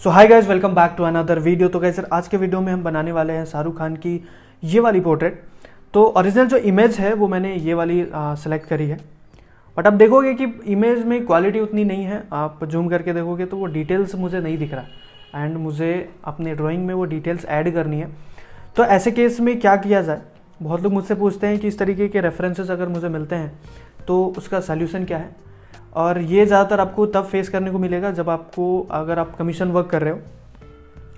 So hi guys, welcome back to another video. तो guys आज के वीडियो में हम बनाने वाले हैं शाहरुख खान की ये वाली पोर्ट्रेट। तो ओरिजिनल जो इमेज है वो मैंने ये वाली सेलेक्ट करी है, बट अब देखोगे कि इमेज में क्वालिटी उतनी नहीं है। आप जूम करके देखोगे तो वो डिटेल्स मुझे नहीं दिख रहा एंड मुझे अपने ड्राइंग में वो डिटेल्स ऐड करनी है। तो ऐसे केस में क्या किया जाए, बहुत लोग मुझसे पूछते हैं कि इस तरीके के रेफरेंसेस अगर मुझे मिलते हैं तो उसका सल्यूशन क्या है। और ये ज़्यादातर आपको तब फेस करने को मिलेगा जब आपको, अगर आप कमीशन वर्क कर रहे हो,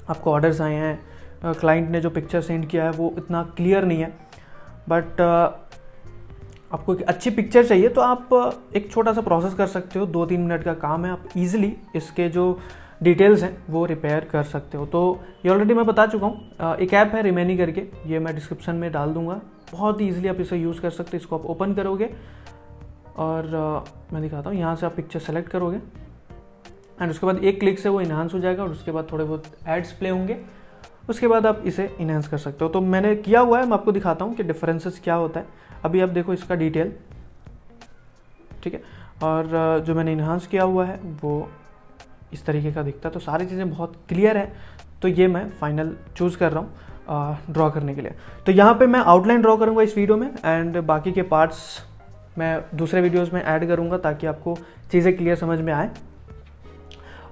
आपको ऑर्डर्स आए हैं, क्लाइंट ने जो पिक्चर सेंड किया है वो इतना क्लियर नहीं है, बट आपको एक अच्छी पिक्चर चाहिए तो आप एक छोटा सा प्रोसेस कर सकते हो। 2-3 मिनट का काम है, आप इजीली इसके जो डिटेल्स हैं वो रिपेयर कर सकते हो। तो ये ऑलरेडी मैं बता चुका हूँ। एक ऐप है रिमेनी करके, ये मैं डिस्क्रिप्शन में डाल दूंगा। बहुत ही ईजिली आप इसे यूज़ कर सकते हो। इसको आप ओपन करोगे और मैं दिखाता हूँ। यहाँ से आप पिक्चर सेलेक्ट करोगे एंड उसके बाद एक क्लिक से वो इन्हांस हो जाएगा और उसके बाद थोड़े बहुत एड्स प्ले होंगे। उसके बाद आप इसे इन्हांस कर सकते हो। तो मैंने किया हुआ है, मैं आपको दिखाता हूँ कि डिफरेंसेस क्या होता है। अभी आप देखो इसका डिटेल, ठीक है, और जो मैंने इन्हांस किया हुआ है वो इस तरीके का दिखता है। तो सारी चीज़ें बहुत क्लियर है। तो ये मैं फाइनल चूज़ कर रहा हूँ ड्रॉ करने के लिए। तो यहाँ पे मैं आउटलाइन ड्रॉ करूँगा इस वीडियो में एंड बाकी के पार्ट्स मैं दूसरे वीडियोस में ऐड करूँगा ताकि आपको चीज़ें क्लियर समझ में आए।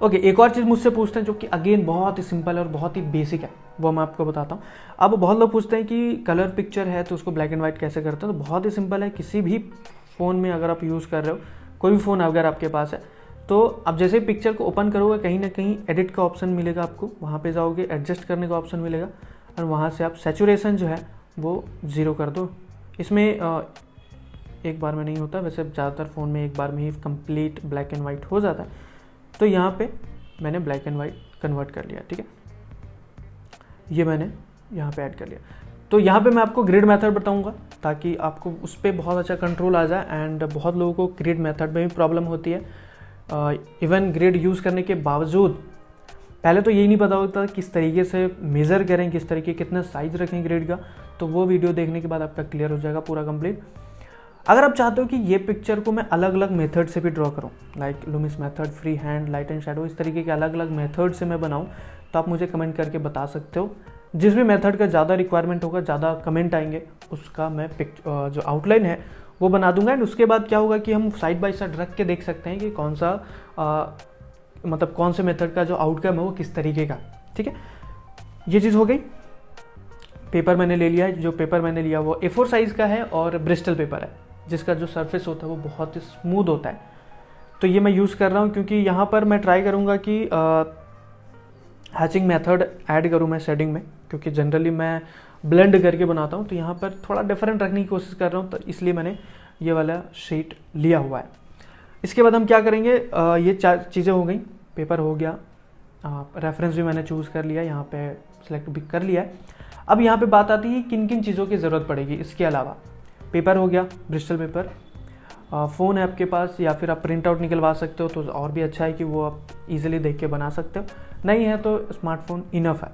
ओके, एक और चीज़ मुझसे पूछते हैं जो कि अगेन बहुत ही सिंपल है और बहुत ही बेसिक है, वो मैं आपको बताता हूँ। अब बहुत लोग पूछते हैं कि कलर पिक्चर है तो उसको ब्लैक एंड वाइट कैसे करते हैं। तो बहुत ही सिंपल है। किसी भी फ़ोन में अगर आप यूज़ कर रहे हो, कोई भी फ़ोन अगर आपके पास है, तो अब जैसे ही पिक्चर को ओपन करोगे कहीं ना कहीं एडिट का ऑप्शन मिलेगा आपको। वहाँ पे जाओगे, एडजस्ट करने का ऑप्शन मिलेगा और वहाँ से आप सैचुरेशन जो है वो 0 कर दो। इसमें एक बार में नहीं होता, वैसे ज़्यादातर फ़ोन में एक बार में ही कंप्लीट ब्लैक एंड वाइट हो जाता है। तो यहाँ पे मैंने ब्लैक एंड वाइट कन्वर्ट कर लिया, ठीक है, ये मैंने यहाँ पे ऐड कर लिया। तो यहाँ पे मैं आपको ग्रिड मेथड बताऊँगा ताकि आपको उस पर बहुत अच्छा कंट्रोल आ जाए। एंड बहुत लोगों को ग्रिड मेथड में भी प्रॉब्लम होती है। इवन ग्रिड यूज़ करने के बावजूद पहले तो यही नहीं पता होता किस तरीके से मेज़र करें, किस तरीके कितना साइज रखें ग्रिड का। तो वो वीडियो देखने के बाद आपका क्लियर हो जाएगा पूरा कंप्लीट। अगर आप चाहते हो कि ये पिक्चर को मैं अलग अलग मेथड से भी ड्रॉ करूँ, like Loomis method, free hand, light and shadow, इस तरीके के अलग अलग मेथड से मैं बनाऊँ, तो आप मुझे कमेंट करके बता सकते हो। जिस भी मेथड का ज़्यादा रिक्वायरमेंट होगा, ज़्यादा कमेंट आएंगे, उसका मैं जो आउटलाइन है वो बना दूंगा। एंड उसके बाद क्या होगा कि हम साइड बाय साइड रख के देख सकते हैं कि कौन सा मतलब कौन से मेथड का जो आउटकम है वो किस तरीके का, ठीक है। ये चीज़ हो गई। पेपर मैंने ले लिया है। जो पेपर मैंने लिया वो A4 साइज़ का है और ब्रिस्टल पेपर है, जिसका जो सरफेस होता है वो बहुत ही स्मूथ होता है। तो ये मैं यूज़ कर रहा हूँ क्योंकि यहाँ पर मैं ट्राई करूँगा कि हैचिंग मेथड ऐड करूँ मैं शेडिंग में, क्योंकि जनरली मैं ब्लेंड करके बनाता हूँ। तो यहाँ पर थोड़ा डिफरेंट रखने की कोशिश कर रहा हूँ, तो इसलिए मैंने ये वाला शीट लिया हुआ है। इसके बाद हम क्या करेंगे, ये 4 चीज़ें हो गई। पेपर हो गया, रेफरेंस भी मैंने चूज़ कर लिया, यहाँ पे सिलेक्ट भी कर लिया है। अब यहाँ पे बात आती है किन किन चीज़ों की ज़रूरत पड़ेगी। इसके अलावा पेपर हो गया, ब्रिस्टल पेपर, फ़ोन है आपके पास या फिर आप प्रिंट आउट निकलवा सकते हो तो और भी अच्छा है कि वो आप इजीली देख के बना सकते हो। नहीं है तो स्मार्टफोन इनफ है।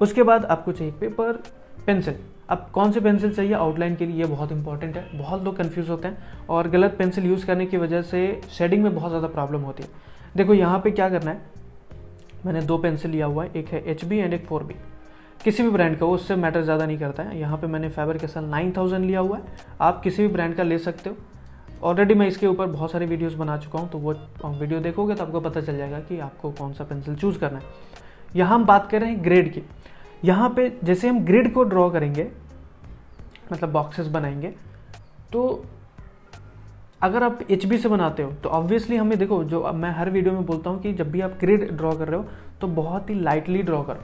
उसके बाद आपको चाहिए पेपर, पेंसिल। अब कौन सी पेंसिल चाहिए आउटलाइन के लिए, ये बहुत इंपॉर्टेंट है। बहुत लोग कंफ्यूज होते हैं और गलत पेंसिल यूज़ करने की वजह से शेडिंग में बहुत ज़्यादा प्रॉब्लम होती है। देखो यहाँ पे क्या करना है, मैंने 2 पेंसिल लिया हुआ है, एक है HB एंड एक 4B। किसी भी ब्रांड का हो, उससे मैटर ज़्यादा नहीं करता है। यहाँ पे मैंने फैबर कैसल 9000 लिया हुआ है। आप किसी भी ब्रांड का ले सकते हो। ऑलरेडी मैं इसके ऊपर बहुत सारे वीडियोस बना चुका हूँ, तो वो वीडियो देखोगे तो आपको पता चल जाएगा कि आपको कौन सा पेंसिल चूज़ करना है। यहाँ हम बात कर रहे हैं ग्रिड की। यहाँ पे जैसे हम ग्रिड को ड्रॉ करेंगे, मतलब बॉक्सेस बनाएंगे, तो अगर आप HB से बनाते हो तो ऑब्वियसली हमें, देखो जो अब मैं हर वीडियो में बोलता हूँ कि जब भी आप ग्रिड ड्रॉ कर रहे हो तो बहुत ही लाइटली ड्रॉ करो,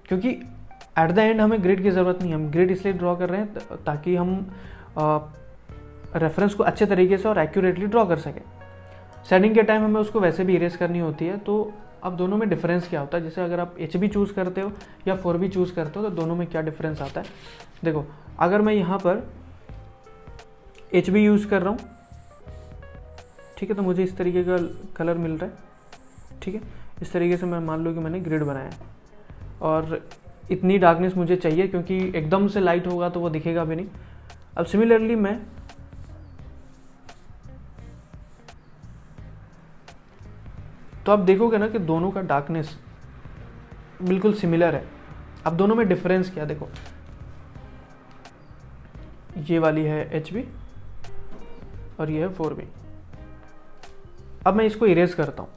क्योंकि एट द एंड हमें ग्रिड की ज़रूरत नहीं है। हम ग्रिड इसलिए ड्रॉ कर रहे हैं ताकि हम रेफरेंस को अच्छे तरीके से और एक्यूरेटली ड्रॉ कर सकें। शेडिंग के टाइम हमें उसको वैसे भी इरेज करनी होती है। तो अब दोनों में डिफरेंस क्या होता है, जैसे अगर आप HB चूज़ करते हो या 4B चूज़ करते हो तो दोनों में क्या डिफरेंस आता है। देखो अगर मैं यहाँ पर HB यूज़ कर रहा हूँ, ठीक है, तो मुझे इस तरीके का कलर मिल रहा है, ठीक है। इस तरीके से मैं मान लो कि मैंने ग्रिड बनाया है और इतनी डार्कनेस मुझे चाहिए, क्योंकि एकदम से लाइट होगा तो वो दिखेगा भी नहीं। अब सिमिलरली मैं तो आप देखोगे ना कि दोनों का डार्कनेस बिल्कुल सिमिलर है। अब दोनों में डिफरेंस क्या, देखो ये वाली है HB और ये है 4B। अब मैं इसको इरेज करता हूं,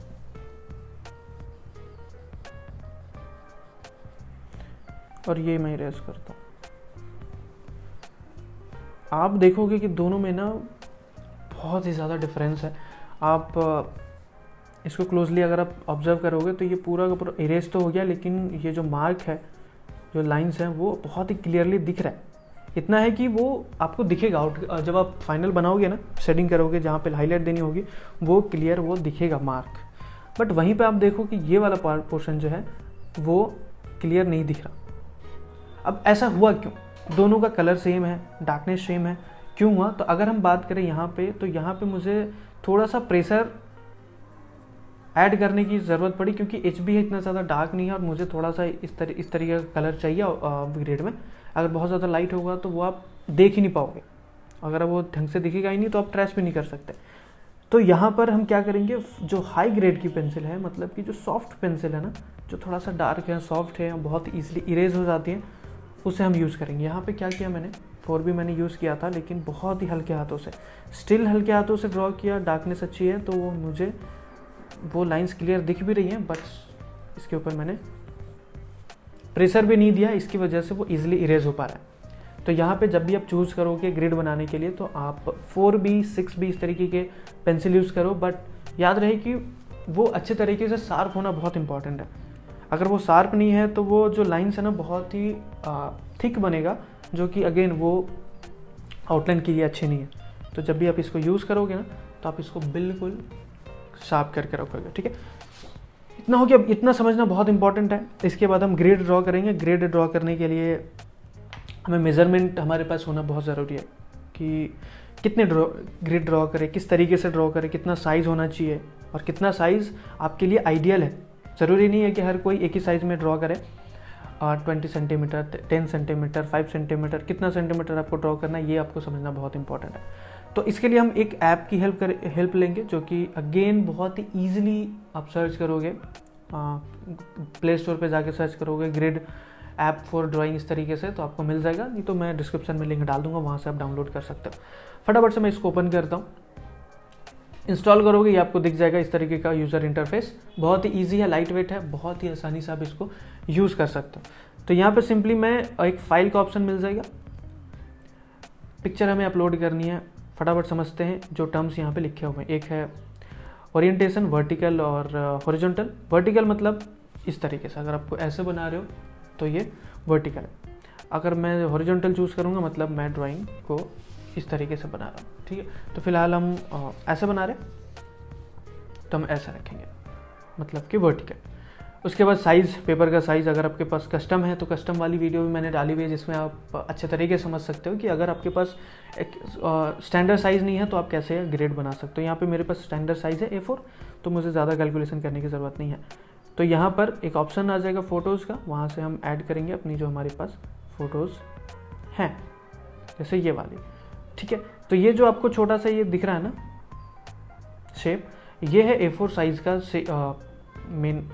और ये मैं इरेज करता हूं। आप देखोगे कि दोनों में ना बहुत ही ज़्यादा डिफरेंस है। आप इसको क्लोजली अगर आप ऑब्जर्व करोगे तो ये पूरा का पूरा इरेज तो हो गया, लेकिन ये जो मार्क है, जो लाइंस हैं, वो बहुत ही क्लियरली दिख रहा है। इतना है कि वो आपको दिखेगा जब आप फाइनल बनाओगे ना, शेडिंग करोगे, जहाँ पे हाईलाइट देनी होगी, वो क्लियर वो दिखेगा मार्क। बट वहीं पे आप देखो कि ये वाला पोर्शन जो है वो क्लियर नहीं दिख रहा। अब ऐसा हुआ क्यों? दोनों का कलर सेम है, डार्कनेस सेम है, क्यों हुआ? तो अगर हम बात करें यहाँ पे, तो यहाँ पे मुझे थोड़ा सा प्रेशर ऐड करने की ज़रूरत पड़ी, क्योंकि HB है इतना ज़्यादा डार्क नहीं है, और मुझे थोड़ा सा इस तरीके का कलर चाहिए ग्रेड में। अगर बहुत ज़्यादा लाइट होगा तो वो आप देख ही नहीं पाओगे, अगर वो ढंग से दिखेगा ही नहीं तो आप ट्रेस भी नहीं कर सकते। तो यहाँ पर हम क्या करेंगे, जो हाई ग्रेड की पेंसिल है, मतलब कि जो सॉफ्ट पेंसिल है ना, जो थोड़ा सा डार्क है, सॉफ्ट है, बहुत ईजिली इरेज हो जाती है, उसे हम यूज़ करेंगे। यहाँ पे क्या किया मैंने, 4B मैंने यूज़ किया था, लेकिन बहुत ही हल्के हाथों से, स्टिल हल्के हाथों से ड्रॉ किया। डार्कनेस अच्छी है तो वो मुझे वो लाइंस क्लियर दिख भी रही हैं, बट इसके ऊपर मैंने प्रेशर भी नहीं दिया, इसकी वजह से वो इजीली इरेज हो पा रहा है। तो यहाँ पे जब भी आप चूज़ करोगे ग्रिड बनाने के लिए, तो आप 4B 6B इस तरीके के पेंसिल यूज़ करो, बट याद रहे कि वो अच्छे तरीके से शार्प होना बहुत इंपॉर्टेंट है। अगर वो शार्प नहीं है तो वो जो लाइन्स है ना बहुत ही थिक बनेगा, जो कि अगेन वो आउटलाइन के लिए अच्छी नहीं है। तो जब भी आप इसको यूज़ करोगे ना, तो आप इसको बिल्कुल शार्प करके रखोगे, ठीक है। इतना हो गया, इतना समझना बहुत इंपॉर्टेंट है। इसके बाद हम ग्रिड ड्रॉ करेंगे। ग्रिड ड्रॉ करने के लिए हमें मेज़रमेंट हमारे पास होना बहुत ज़रूरी है, कि कितने ग्रिड ड्रॉ करें, किस तरीके से ड्रॉ करें, कितना साइज़ होना चाहिए, और कितना साइज़ आपके लिए आइडियल है। ज़रूरी नहीं है कि हर कोई एक ही साइज़ में ड्रॉ करे। 20 सेंटीमीटर, 10 सेंटीमीटर, 5 सेंटीमीटर, कितना सेंटीमीटर आपको ड्रॉ करना है, ये आपको समझना बहुत इंपॉर्टेंट है। तो इसके लिए हम एक ऐप की हेल्प लेंगे, जो कि अगेन बहुत ही ईजिली आप सर्च करोगे, प्ले स्टोर पे जाके सर्च करोगे ग्रिड ऐप फॉर ड्राइंग इस तरीके से, तो आपको मिल जाएगा। नहीं तो मैं डिस्क्रिप्शन में लिंक डाल दूंगा, वहाँ से आप डाउनलोड कर सकते हो। फटाफट से मैं इसको ओपन करता हूँ, इंस्टॉल करोगे, ये आपको दिख जाएगा इस तरीके का यूज़र इंटरफेस। बहुत ही ईजी है, लाइट वेट है, बहुत ही आसानी से आप इसको यूज़ कर सकते हो। तो यहाँ पे सिंपली मैं एक फाइल का ऑप्शन मिल जाएगा, पिक्चर हमें अपलोड करनी है। फटाफट समझते हैं जो टर्म्स यहाँ पे लिखे हुए हैं। एक है ओरिएंटेशन, वर्टिकल और हॉरिजॉन्टल। वर्टिकल मतलब इस तरीके से, अगर आपको ऐसे बना रहे हो तो ये वर्टिकल है। अगर मैं हॉरिजॉन्टल चूज़ करूँगा, मतलब मैं ड्राइंग को इस तरीके से बना रहा हूँ, ठीक है। तो फिलहाल हम ऐसे बना रहे हैं, तो हम ऐसा रखेंगे, मतलब कि वर्टिकल। उसके बाद साइज़, पेपर का साइज़, अगर आपके पास कस्टम है तो कस्टम वाली वीडियो भी मैंने डाली हुई है, जिसमें आप अच्छे तरीके से समझ सकते हो कि अगर आपके पास एक स्टैंडर्ड साइज़ नहीं है तो आप कैसे ग्रेड बना सकते हो। यहाँ पे मेरे पास स्टैंडर्ड साइज़ है A4, तो मुझे ज़्यादा कैलकुलेशन करने की ज़रूरत नहीं है। तो यहाँ पर एक ऑप्शन आ जाएगा फ़ोटोज़ का, वहाँ से हम ऐड करेंगे अपनी जो हमारे पास फ़ोटोज़ हैं, जैसे ये वाली, ठीक है। तो ये जो आपको छोटा सा ये दिख रहा है ना शेप, ये है A4 साइज़ का मेन।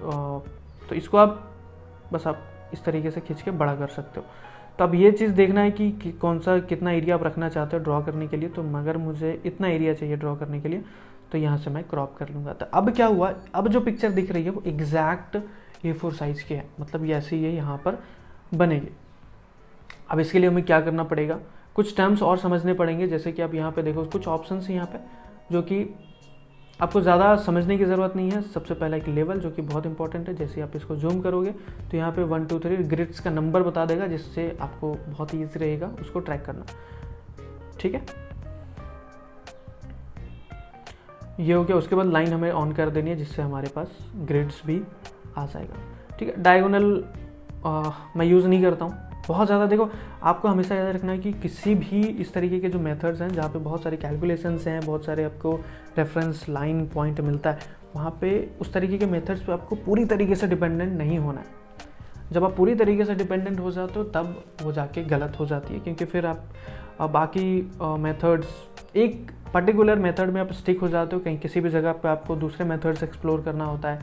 तो इसको आप बस आप इस तरीके से खींच के बड़ा कर सकते हो। तो अब ये चीज़ देखना है कि कौन सा कितना एरिया आप रखना चाहते हो ड्रॉ करने के लिए। तो मगर मुझे इतना एरिया चाहिए ड्रॉ करने के लिए, तो यहाँ से मैं क्रॉप कर लूँगा। तो अब क्या हुआ, अब जो पिक्चर दिख रही है वो एग्जैक्ट A4 साइज़ की है, मतलब ये ऐसे ही ये यहाँ पर बनेगी। अब इसके लिए हमें क्या करना पड़ेगा, कुछ टर्म्स और समझने पड़ेंगे। जैसे कि आप यहाँ पे देखो कुछ ऑप्शन है यहाँ पे, जो कि आपको ज़्यादा समझने की ज़रूरत नहीं है। सबसे पहला एक लेवल, जो कि बहुत इंपॉर्टेंट है। जैसे आप इसको जूम करोगे तो यहाँ पे 1 2 3 ग्रिड्स का नंबर बता देगा, जिससे आपको बहुत ही ईजी रहेगा उसको ट्रैक करना, ठीक है। ये हो गया। उसके बाद लाइन हमें ऑन कर देनी है, जिससे हमारे पास ग्रिड्स भी आ जाएगा, ठीक है। डायगोनल मैं यूज़ नहीं करता हूँ बहुत ज़्यादा। देखो, आपको हमेशा याद रखना है कि किसी भी इस तरीके के जो मेथड्स हैं, जहाँ पे बहुत सारे कैलकुलेशंस हैं, बहुत सारे आपको रेफरेंस लाइन पॉइंट मिलता है, वहाँ पे उस तरीके के मेथड्स पे आपको पूरी तरीके से डिपेंडेंट नहीं होना है। जब आप पूरी तरीके से डिपेंडेंट हो जाते हो तब वो जाके गलत हो जाती है, क्योंकि फिर आप बाकी मेथड्स, एक पर्टिकुलर मेथड में आप स्टिक हो जाते हो, कहीं किसी भी जगह पे आपको दूसरे मेथड्स एक्सप्लोर करना होता है,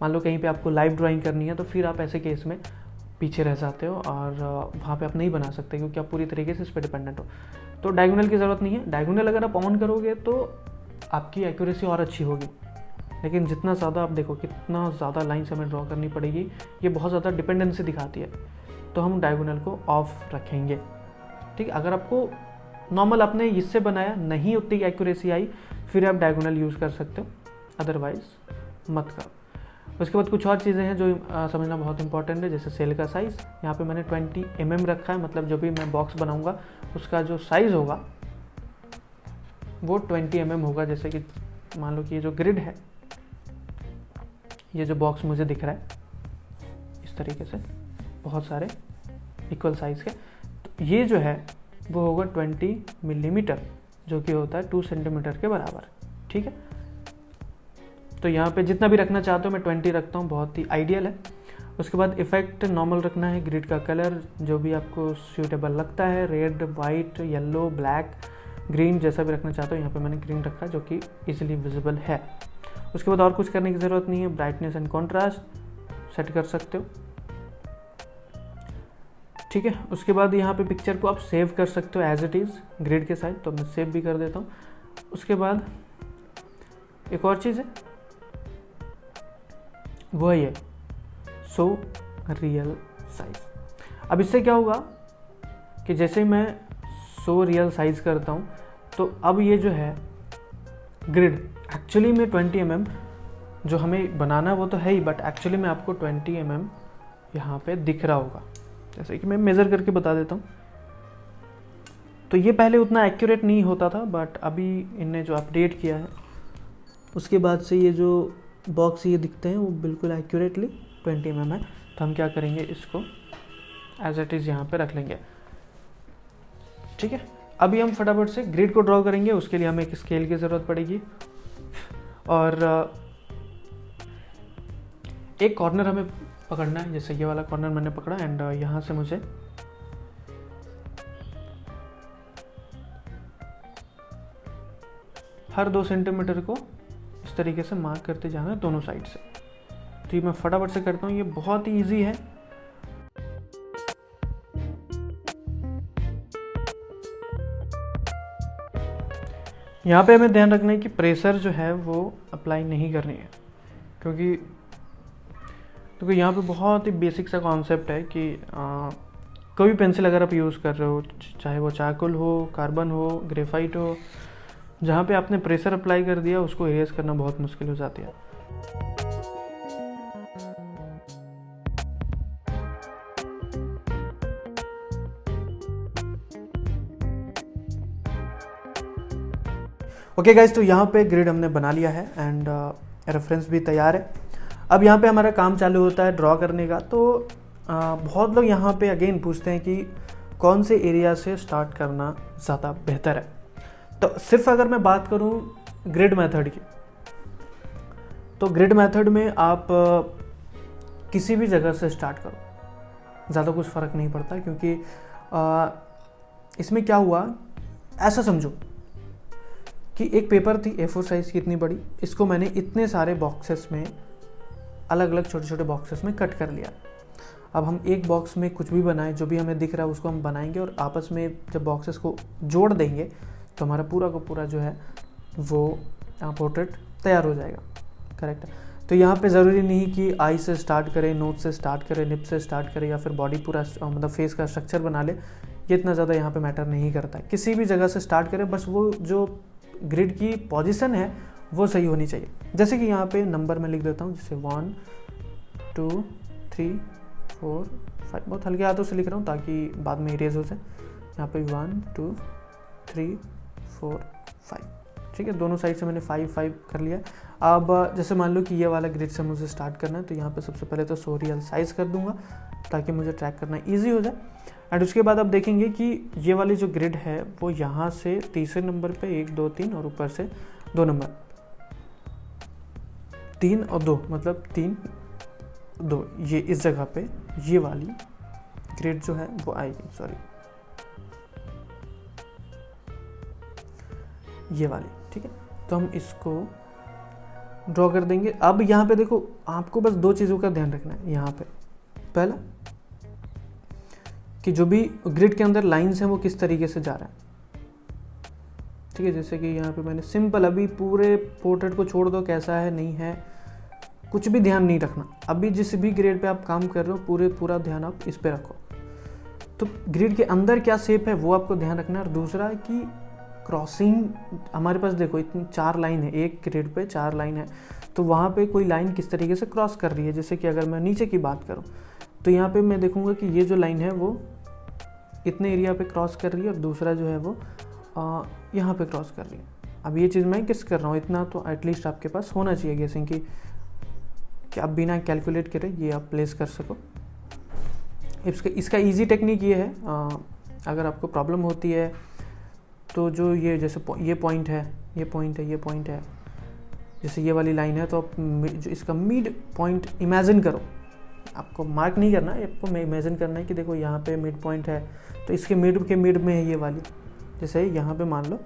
मान लो कहीं पे आपको लाइव ड्राइंग करनी है, तो फिर आप ऐसे केस में पीछे रह जाते हो और वहाँ पे आप नहीं बना सकते क्योंकि आप पूरी तरीके से इस पर डिपेंडेंट हो। तो डायगोनल की ज़रूरत नहीं है। डायगोनल अगर आप ऑन करोगे तो आपकी एक्यूरेसी और अच्छी होगी, लेकिन जितना ज़्यादा आप देखो कितना ज़्यादा लाइन्स हमें ड्रॉ करनी पड़ेगी, ये बहुत ज़्यादा डिपेंडेंसी दिखाती है, तो हम डायगोनल को ऑफ रखेंगे। ठीक, अगर आपको नॉर्मल आपने इससे बनाया नहीं उतनी एक्यूरेसी आई, फिर आप डायगोनल यूज़ कर सकते हो, अदरवाइज मत करो। उसके बाद कुछ और चीज़ें हैं जो समझना बहुत इंपॉर्टेंट है, जैसे सेल का साइज़। यहाँ पे मैंने 20 mm रखा है, मतलब जो भी मैं बॉक्स बनाऊंगा उसका जो साइज़ होगा वो 20 mm होगा। जैसे कि मान लो कि ये जो ग्रिड है, ये जो बॉक्स मुझे दिख रहा है इस तरीके से बहुत सारे इक्वल साइज़ के, तो ये जो है वो होगा 20 मिलीमीटर, जो कि होता है 2 सेंटीमीटर के बराबर। ठीक है, तो यहाँ पे जितना भी रखना चाहते हो मैं 20 रखता हूँ, बहुत ही आइडियल है। उसके बाद इफेक्ट नॉर्मल रखना है, ग्रिड का कलर जो भी आपको सूटेबल लगता है, red, white, yellow, black, green, जैसा भी रखना चाहते हो। यहाँ पे मैंने ग्रीन रखा है जो कि इजीली विजिबल है। उसके बाद और कुछ करने की ज़रूरत नहीं है, ब्राइटनेस एंड कॉन्ट्रास्ट सेट कर सकते हो। ठीक है, उसके बाद यहाँ पे पिक्चर को आप सेव कर सकते हो एज इट इज़ ग्रिड के साइड, तो मैं सेव भी कर देता हूँ। उसके बाद एक और चीज़ है, वो है ये शो रियल साइज। अब इससे क्या होगा कि जैसे मैं शो रियल साइज करता हूँ, तो अब ये जो है ग्रिड एक्चुअली में 20 mm जो हमें बनाना वो तो है ही, बट एक्चुअली में आपको 20 mm यहाँ पे दिख रहा होगा। जैसे कि मैं मेज़र करके बता देता हूँ, तो ये पहले उतना एक्यूरेट नहीं होता था, बट अभी इनने जो अपडेट किया है उसके बाद से ये जो बॉक्स ये दिखते हैं वो बिल्कुल एक्यूरेटली 20 mm है। तो हम क्या करेंगे, इसको एज इट इज़ यहाँ पे रख लेंगे। ठीक है, अभी हम फटाफट से ग्रिड को ड्रॉ करेंगे। उसके लिए हमें एक स्केल की ज़रूरत पड़ेगी और एक कॉर्नर हमें पकड़ना है, जैसे ये वाला कॉर्नर मैंने पकड़ा, एंड यहाँ से मुझे हर 2 सेंटीमीटर को इस तरीके से मार्क करते जाना है दोनों साइड से। तो ये मैं फटाफट से करता हूँ, ये बहुत ही ईजी है। यहाँ पे हमें ध्यान रखना है कि प्रेशर जो है वो अप्लाई नहीं करनी है, क्योंकि यहाँ पे बहुत ही बेसिक सा कॉन्सेप्ट है कि कोई भी पेंसिल अगर आप यूज़ कर रहे हो, चाहे वो चारकोल हो, कार्बन हो, ग्रेफाइट हो, जहाँ पे आपने प्रेशर अप्लाई कर दिया उसको इरेज करना बहुत मुश्किल हो जाती है। ओके गाइज, तो यहाँ पे ग्रिड हमने बना लिया है एंड रेफरेंस भी तैयार है। अब यहाँ पे हमारा काम चालू होता है ड्रॉ करने का। तो बहुत लोग यहाँ पे अगेन पूछते हैं कि कौन से एरिया से स्टार्ट करना ज़्यादा बेहतर है। तो सिर्फ अगर मैं बात करूँ ग्रिड मेथड की, तो ग्रिड मेथड में आप किसी भी जगह से स्टार्ट करो, ज़्यादा कुछ फ़र्क नहीं पड़ता। क्योंकि इसमें क्या हुआ, ऐसा समझो कि एक पेपर थी A4 साइज़ की इतनी बड़ी, इसको मैंने इतने सारे बॉक्सेस में, अलग अलग छोटे छोटे बॉक्सेस में कट कर लिया। अब हम एक बॉक्स में कुछ भी बनाएं, जो भी हमें दिख रहा है उसको हम बनाएंगे और आपस में जब बॉक्सेस को जोड़ देंगे तो हमारा पूरा का पूरा जो है वो पोर्ट्रेट तैयार हो जाएगा। करेक्ट है। तो यहाँ पे ज़रूरी नहीं कि आई से स्टार्ट करें, नोज से स्टार्ट करें, लिप से स्टार्ट करें, या फिर बॉडी पूरा मतलब फेस का स्ट्रक्चर बना ले, ये इतना ज़्यादा यहाँ पे मैटर नहीं करता है। किसी भी जगह से स्टार्ट करें, बस वो जो ग्रिड की पोजीशन है वो सही होनी चाहिए। जैसे कि यहाँ पे नंबर मैं लिख देता हूँ, जैसे 1 2 3 4 5, बहुत हल्के हाथों से लिख रहा हूँ ताकि बाद में इरेज हो जाए। यहाँ पे 1 2 3 4 5, ठीक है, दोनों साइड से मैंने 5 5 कर लिया। अब जैसे मान लो कि ये वाला ग्रिड से मुझे स्टार्ट करना है, तो यहाँ पे सबसे पहले तो शो रियल साइज़ कर दूंगा ताकि मुझे ट्रैक करना ईजी हो जाए। एंड उसके बाद आप देखेंगे कि ये वाली जो ग्रिड है वो यहाँ से तीसरे नंबर पे 1 2 3 और ऊपर से 2 नंबर 3 और 2, मतलब 3 2, ये इस जगह पे ये वाली ग्रिड जो है वो आएगी। सॉरी, ये वाली, ठीक है। तो हम इसको ड्रॉ कर देंगे। अब यहाँ पे देखो, आपको बस दो चीज़ों का ध्यान रखना है यहाँ पे। पहला कि जो भी ग्रिड के अंदर लाइंस हैं वो किस तरीके से जा रहा है, ठीक है। जैसे कि यहाँ पे मैंने सिंपल, अभी पूरे पोर्ट्रेट को छोड़ दो कैसा है नहीं है, कुछ भी ध्यान नहीं रखना। अभी जिस भी ग्रिड पे आप काम कर रहे हो पूरा ध्यान आप इस पे रखो। तो ग्रिड के अंदर क्या शेप है वो आपको ध्यान रखना है। और दूसरा कि क्रॉसिंग, हमारे पास देखो इतनी 4 लाइन है, एक ग्रिड पे 4 लाइन है, तो वहाँ पे कोई लाइन किस तरीके से क्रॉस कर रही है। जैसे कि अगर मैं नीचे की बात करूँ तो यहाँ पे मैं देखूँगा कि ये जो लाइन है वो इतने एरिया पे क्रॉस कर रही है, और दूसरा जो है वो यहाँ पे क्रॉस कर रही है। अब ये चीज़ मैं किस कर रहा हूँ, इतना तो एटलीस्ट आपके पास होना चाहिए गेसिंग की, कि आप बिना कैलकुलेट करे ये आप प्लेस कर सको। इसका ईजी टेक्निक ये है, अगर आपको प्रॉब्लम होती है तो जो ये जैसे ये पॉइंट है, ये पॉइंट है, ये पॉइंट है, जैसे ये वाली लाइन है, तो आप जो इसका मिड पॉइंट इमेजिन करो। आपको मार्क नहीं करना है, आपको इमेजिन करना है कि देखो यहाँ पे मिड पॉइंट है, तो इसके मिड के मिड में है ये वाली। जैसे यहाँ पे मान लो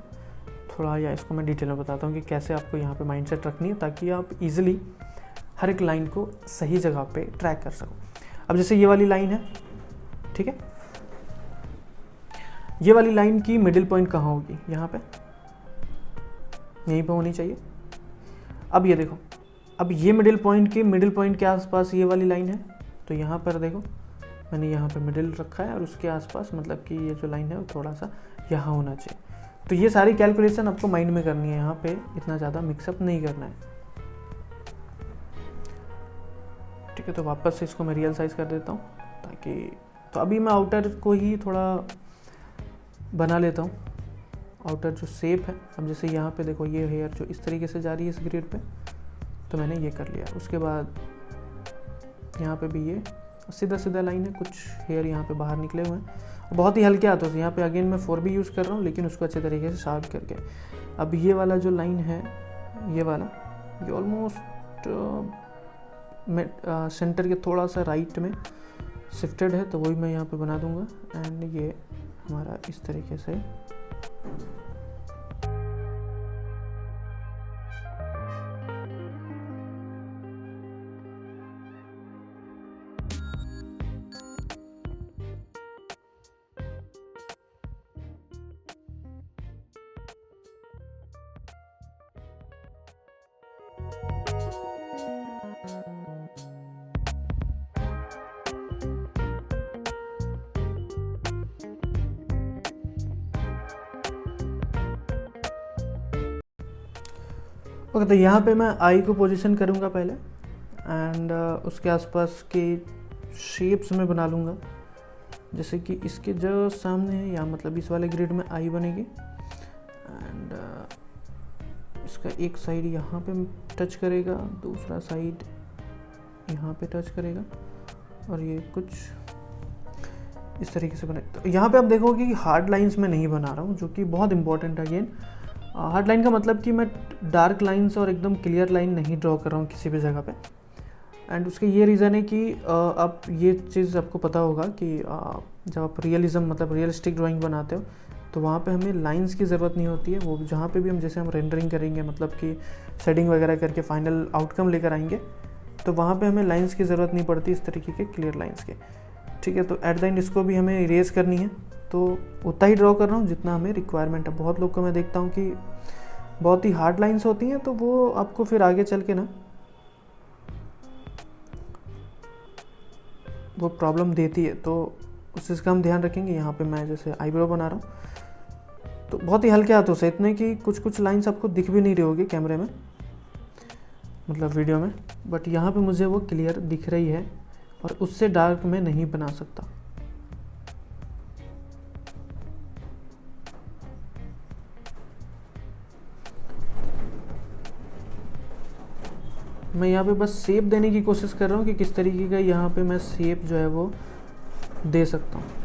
थोड़ा, या इसको मैं डिटेल में बताता हूँ कि कैसे आपको यहाँ पे माइंडसेट रखनी है, ताकि आप इजीली हर एक लाइन को सही जगह पे ट्रैक कर सको। अब जैसे ये वाली लाइन है, ठीक है, ये वाली लाइन की मिडिल पॉइंट कहाँ होगी, यहाँ पे, यहीं पे होनी चाहिए। अब ये देखो, अब ये मिडिल पॉइंट के आसपास ये वाली लाइन है, तो यहाँ पर देखो मैंने यहाँ पे मिडिल रखा है, और उसके आसपास मतलब कि ये जो लाइन है वो थोड़ा सा यहाँ होना चाहिए। तो ये सारी कैलकुलेशन आपको माइंड में करनी है, यहाँ पे इतना ज़्यादा मिक्सअप नहीं करना है, ठीक है। तो वापस से इसको मैं रियल साइज कर देता हूँ ताकि, तो अभी मैं आउटर को ही थोड़ा बना लेता हूँ, आउटर जो शेप है। अब जैसे यहाँ पे देखो ये हेयर जो इस तरीके से जा रही है इस ग्रिड पे, तो मैंने ये कर लिया। उसके बाद यहाँ पे भी ये सीधा लाइन है, कुछ हेयर यहाँ पे बाहर निकले हुए हैं, बहुत ही हल्के हाथों से। यहाँ पे अगेन मैं 4B यूज़ कर रहा हूँ, लेकिन उसको अच्छे तरीके से शार्प करके। अब ये वाला जो लाइन है, ये वाला, ये ऑलमोस्ट सेंटर के थोड़ा सा राइट में शिफ्टेड है, तो वही मैं यहाँ पे बना दूंगा। एंड ये हमारा इस तरीके से ओके। तो यहाँ पे मैं आई को पोजीशन करूँगा पहले, एंड उसके आसपास के शेप्स में बना लूँगा। जैसे कि इसके जो सामने है, या मतलब इस वाले ग्रिड में आई बनेगी, एंड इसका एक साइड यहाँ पे टच करेगा, दूसरा साइड यहाँ पे टच करेगा, और ये कुछ इस तरीके से बने। तो यहाँ पे आप देखोगे कि हार्ड लाइंस में नहीं बना रहा हूँ, जो कि बहुत इंपॉर्टेंट है। अगेन हार्ड लाइन का मतलब कि मैं डार्क लाइंस और एकदम क्लियर लाइन नहीं ड्रॉ कर रहा हूँ किसी भी जगह पे। एंड उसके ये रीज़न है कि आप ये चीज़ आपको पता होगा कि जब आप रियलिज्म मतलब रियलिस्टिक ड्राइंग बनाते हो, तो वहाँ पे हमें लाइंस की ज़रूरत नहीं होती है। वो जहाँ पे भी हम जैसे हम रेंडरिंग करेंगे, मतलब कि शेडिंग वगैरह करके फाइनल आउटकम लेकर आएंगे, तो वहाँ पे हमें लाइंस की ज़रूरत नहीं पड़ती, इस तरीके के क्लियर लाइंस के, ठीक है। तो एट द एंड इसको भी हमें इरेज करनी है, तो उतना ही ड्रॉ कर रहा हूँ जितना हमें रिक्वायरमेंट है। बहुत लोग को मैं देखता हूँ कि बहुत ही हार्ड लाइंस होती हैं, तो वो आपको फिर आगे चल के ना वो प्रॉब्लम देती है, तो उस चीज़ का हम ध्यान रखेंगे। यहाँ पे मैं जैसे आईब्रो बना रहा हूँ, तो बहुत ही हल्के हाथों से, इतने कि कुछ लाइंस आपको दिख भी नहीं रही होगी कैमरे में, मतलब वीडियो में, बट यहाँ पे मुझे वो क्लियर दिख रही है, और उससे डार्क में नहीं बना सकता। मैं यहाँ पे बस शेप देने की कोशिश कर रहा हूँ कि किस तरीके का यहाँ पे मैं शेप जो है वो दे सकता हूँ।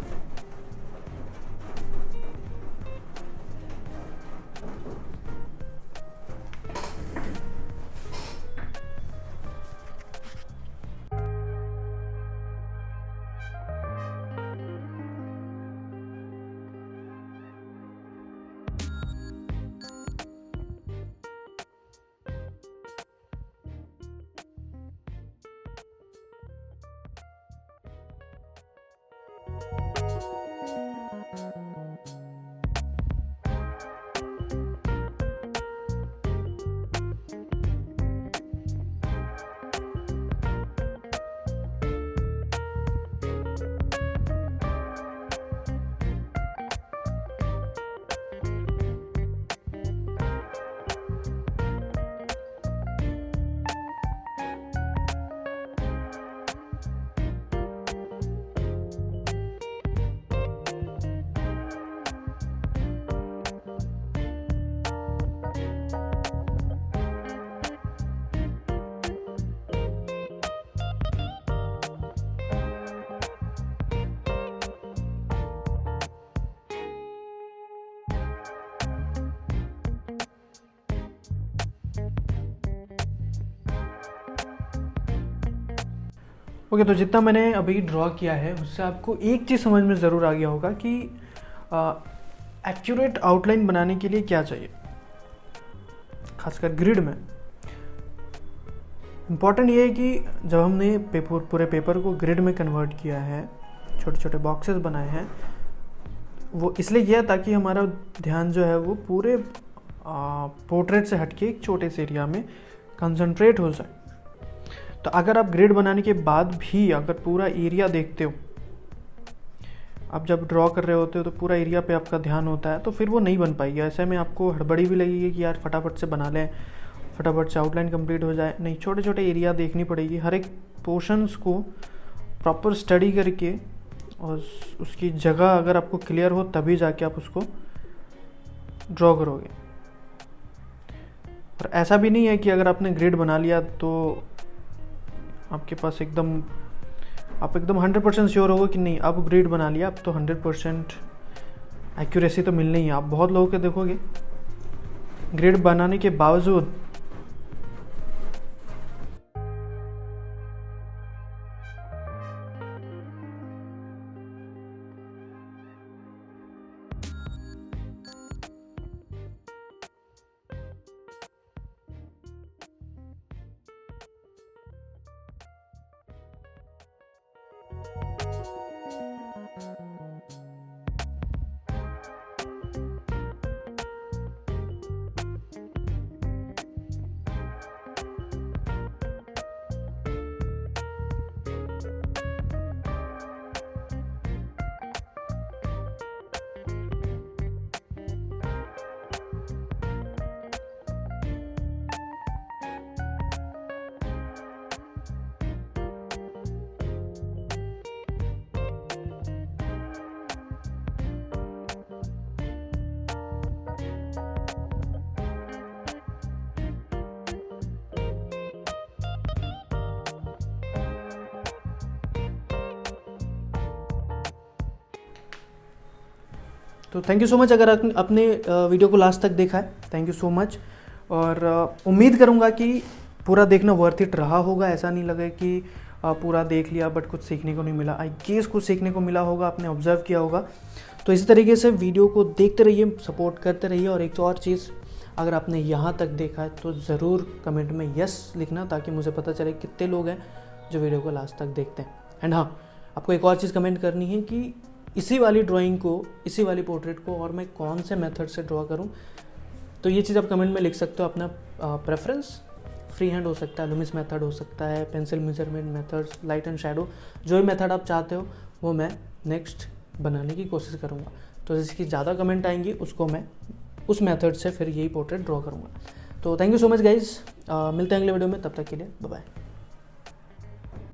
ओके तो जितना मैंने अभी ड्रॉ किया है उससे आपको एक चीज़ समझ में ज़रूर आ गया होगा कि एक्यूरेट आउटलाइन बनाने के लिए क्या चाहिए, खासकर ग्रिड में। इम्पॉर्टेंट ये है कि जब हमने पूरे पेपर को ग्रिड में कन्वर्ट किया है, छोटे छोटे बॉक्सेस बनाए हैं, वो इसलिए किया ताकि हमारा ध्यान जो है वो पूरे पोर्ट्रेट से हटके एक छोटे से एरिया में कंसंट्रेट हो जाए। तो अगर आप ग्रिड बनाने के बाद भी अगर पूरा एरिया देखते हो, आप जब ड्रॉ कर रहे होते हो तो पूरा एरिया पे आपका ध्यान होता है, तो फिर वो नहीं बन पाएगी। ऐसे में आपको हड़बड़ी भी लगेगी कि यार फटाफट से बना लें, फटाफट से आउटलाइन कंप्लीट हो जाए। नहीं, छोटे छोटे एरिया देखनी पड़ेगी, हर एक पोर्शंस को प्रॉपर स्टडी करके और उसकी जगह अगर आपको क्लियर हो तभी जाके आप उसको ड्रॉ करोगे। और ऐसा भी नहीं है कि अगर आपने ग्रिड बना लिया तो आपके पास आप एकदम 100% श्योर होगा कि नहीं अब ग्रिड बना लिया, अब तो 100% एक्यूरेसी तो मिलनी ही है। आप बहुत लोगों के देखोगे ग्रिड बनाने के बावजूद तो थैंक यू सो मच अगर अपने वीडियो को लास्ट तक देखा है, थैंक यू सो मच। और उम्मीद करूँगा कि पूरा देखना वर्थ इट रहा होगा। ऐसा नहीं लगे कि पूरा देख लिया बट कुछ सीखने को नहीं मिला। आई गेस कुछ सीखने को मिला होगा, आपने ऑब्जर्व किया होगा। तो इसी तरीके से वीडियो को देखते रहिए, सपोर्ट करते रहिए। और एक और चीज़, अगर आपने यहाँ तक देखा है तो ज़रूर कमेंट में यस लिखना, ताकि मुझे पता चले कितने लोग हैं जो वीडियो को लास्ट तक देखते हैं। एंड हाँ, आपको एक और चीज़ कमेंट करनी है कि इसी वाली ड्राइंग को, इसी वाली पोर्ट्रेट को और मैं कौन से मेथड से ड्रॉ करूं। तो ये चीज़ आप कमेंट में लिख सकते हो, अपना प्रेफरेंस। फ्री हैंड हो सकता है, लुमिस मेथड हो सकता है, pencil measurement methods, light and shadow, जो भी मेथड आप चाहते हो वो मैं नेक्स्ट बनाने की कोशिश करूँगा। तो जिसकी ज़्यादा कमेंट आएंगी उसको मैं उस मेथड से फिर यही पोर्ट्रेट ड्रॉ करूँगा। तो thank you so much guys, मिलते हैं अगले वीडियो में, तब तक के लिए बाय बाय।